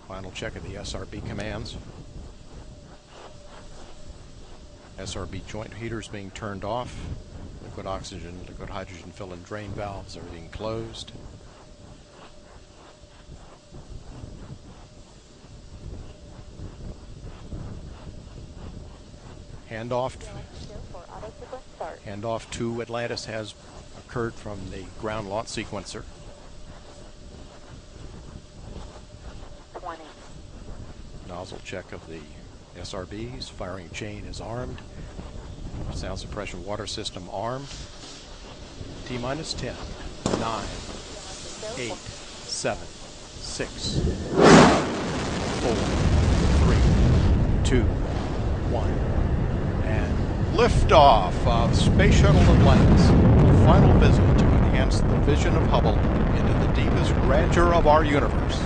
Final check of the SRB commands. SRB joint heaters being turned off. Liquid oxygen, liquid hydrogen fill and drain valves are being closed. Handoff to Atlantis has occurred from the ground launch sequencer. 20. Nozzle check of the SRBs. Firing chain is armed. Sound suppression water system armed. T-minus 10, 9, 8, 7, 6, 5, 4, 3, 2, 1. And liftoff of Space Shuttle Atlantis. A final visit to enhance the vision of Hubble into the deepest grandeur of our universe.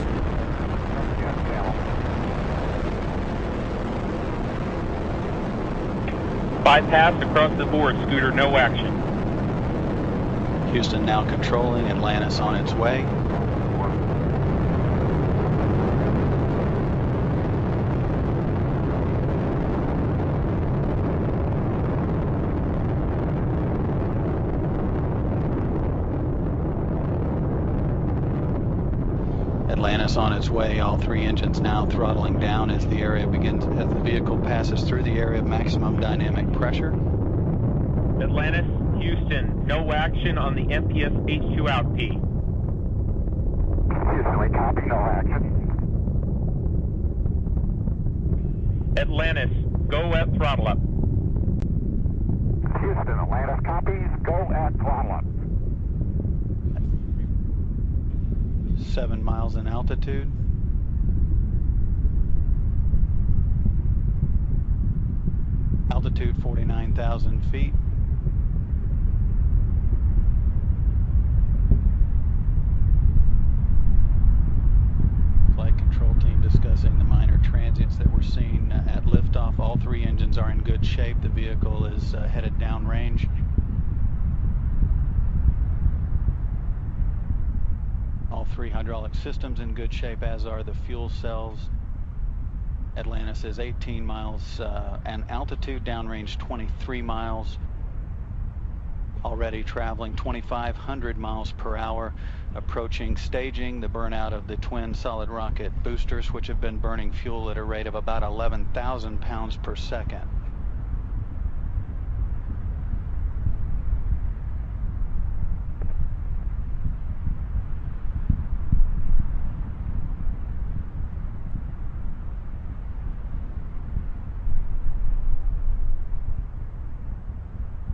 Bypass across the board, Scooter, no action. Houston now controlling, Atlantis on its way. Atlantis on its way, all three engines now throttling down as the vehicle passes through the area of maximum dynamic pressure. Atlantis, Houston, no action on the MPS H2 out P. Houston, we copy, no action. Atlantis, go at throttle up. Houston, Atlantis copies, go at throttle up. 7 miles in altitude. Altitude 49,000 feet. Flight control team discussing the minor transients that we're seeing at liftoff. All three engines are in good shape. The vehicle is headed downrange. All three hydraulic systems in good shape, as are the fuel cells. Atlantis is 18 miles and altitude, downrange 23 miles. Already traveling 2,500 miles per hour, approaching staging, the burnout of the twin solid rocket boosters, which have been burning fuel at a rate of about 11,000 pounds per second.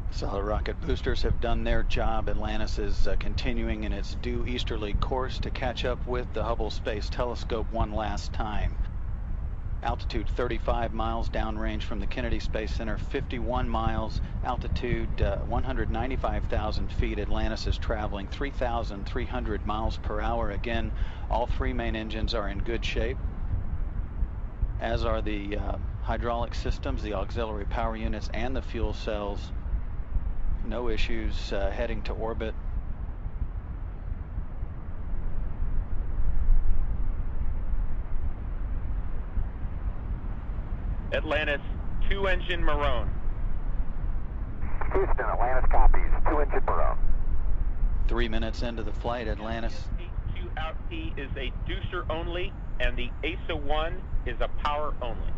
Solid rocket boosters have done their job. Atlantis is continuing in its due easterly course to catch up with the Hubble Space Telescope one last time. Altitude 35 miles, downrange from the Kennedy Space Center 51 miles, altitude 195,000 feet. Atlantis is traveling 3,300 miles per hour. Again, all three main engines are in good shape, as are the hydraulic systems, the auxiliary power units, and the fuel cells. No issues heading to orbit. Atlantis, 2-engine Maroon. Houston, Atlantis copies, 2-engine Maroon. 3 minutes into the flight, Atlantis. H2 out P is a deucer only, and the ASA-1 is a power only.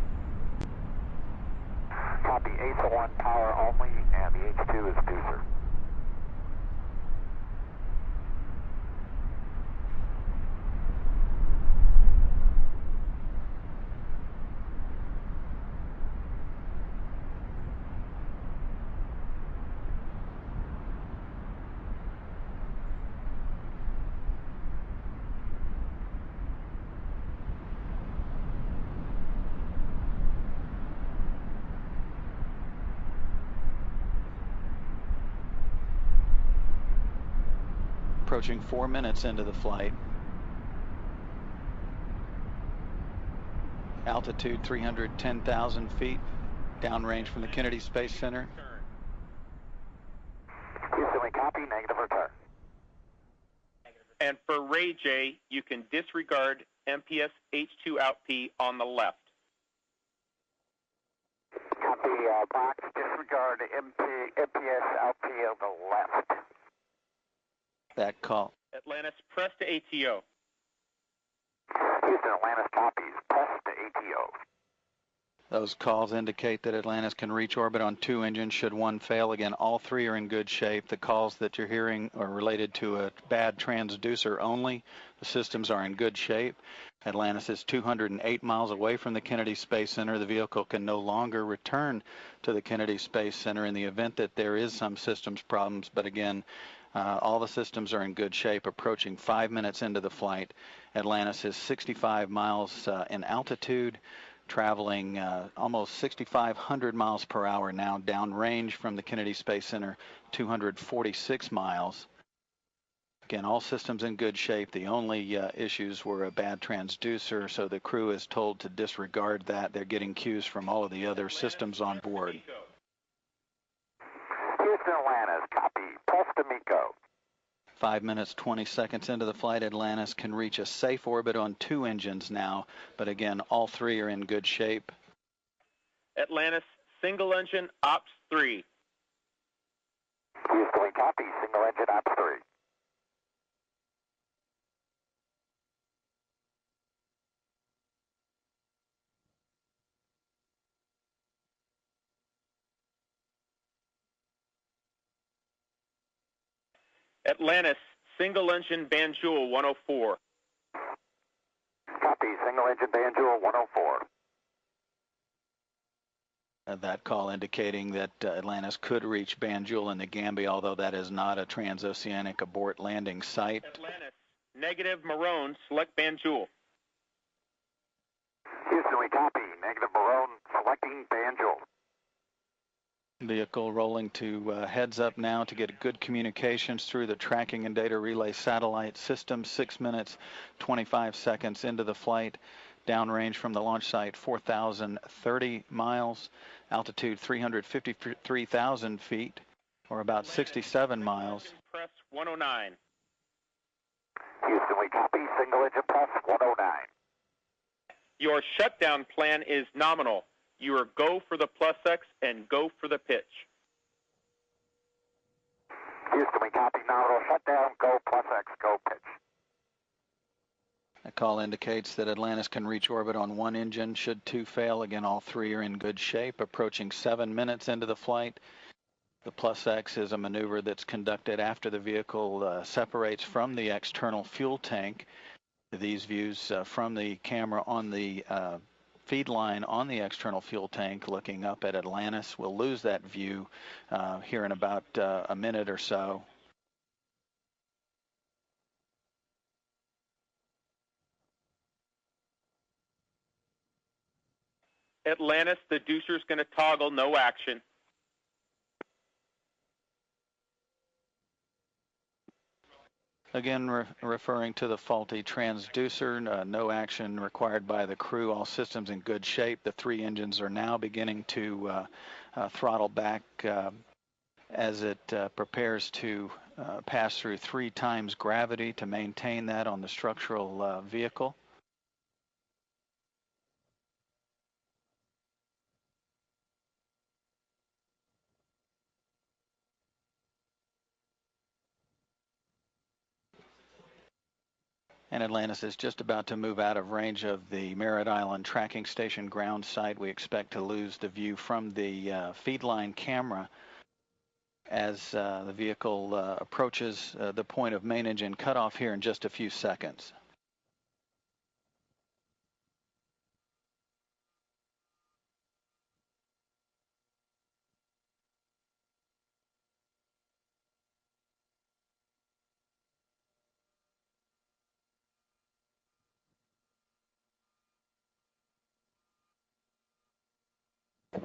Copy, ASA-1 power only, and the H2 is deucer. Approaching 4 minutes into the flight. Altitude 310,000 feet, downrange from the Kennedy Space Center. Houston, we copy, negative return. And for Ray J, you can disregard MPS H2 out P on the left. Copy, box, disregard MPS out P on the left. That call. Atlantis, press to ATO. Houston, Atlantis copies. Press to ATO. Those calls indicate that Atlantis can reach orbit on 2 engines should one fail. Again, all 3 are in good shape. The calls that you're hearing are related to a bad transducer only. The systems are in good shape. Atlantis is 208 miles away from the Kennedy Space Center. The vehicle can no longer return to the Kennedy Space Center in the event that there is some systems problems. But again, all the systems are in good shape. Approaching 5 minutes into the flight, Atlantis is 65 miles in altitude, traveling almost 6,500 miles per hour now, downrange from the Kennedy Space Center, 246 miles. Again, all systems in good shape. The only issues were a bad transducer, so the crew is told to disregard that. They're getting cues from all of the other systems on board. Houston, Atlantis, copy. Press to MECO. 5 minutes, 20 seconds into the flight, Atlantis can reach a safe orbit on 2 engines now, but again, all 3 are in good shape. Atlantis, single engine, ops 3. Houston, we copy. Single engine ops 3. Atlantis, single engine, Banjul 104. Copy. Single engine Banjul 104. That call indicating that Atlantis could reach Banjul in the Gambia, although that is not a transoceanic abort landing site. Atlantis, negative Marone, select Banjul. Houston, we copy. Negative Marone, selecting Banjul. Vehicle rolling to heads up now to get good communications through the tracking and data relay satellite system. 6 minutes, 25 seconds into the flight. Downrange from the launch site, 4,030 miles. Altitude, 353,000 feet, or about 67 miles. Press 109. Houston, we copy. Single engine press 109. Your shutdown plan is nominal. You are go for the plus X and go for the pitch. Houston, we copy. Nominal shutdown. Go plus X. Go pitch. The call indicates that Atlantis can reach orbit on 1 engine should 2 fail. Again, all 3 are in good shape. Approaching 7 minutes into the flight. The plus X is a maneuver that's conducted after the vehicle separates from the external fuel tank. These views from the camera on the feed line on the external fuel tank looking up at Atlantis. We'll lose that view here in about a minute or so. Atlantis, the deucer's going to toggle, no action. Again, referring to the faulty transducer, no action required by the crew. All systems in good shape. The 3 engines are now beginning to throttle back as it prepares to pass through 3 times gravity to maintain that on the structural vehicle. And Atlantis is just about to move out of range of the Merritt Island tracking station ground site. We expect to lose the view from the feed line camera as the vehicle approaches the point of main engine cutoff here in just a few seconds.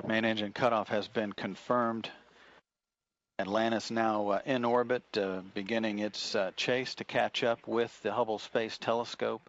Main engine cutoff has been confirmed. Atlantis now in orbit, beginning its chase to catch up with the Hubble Space Telescope.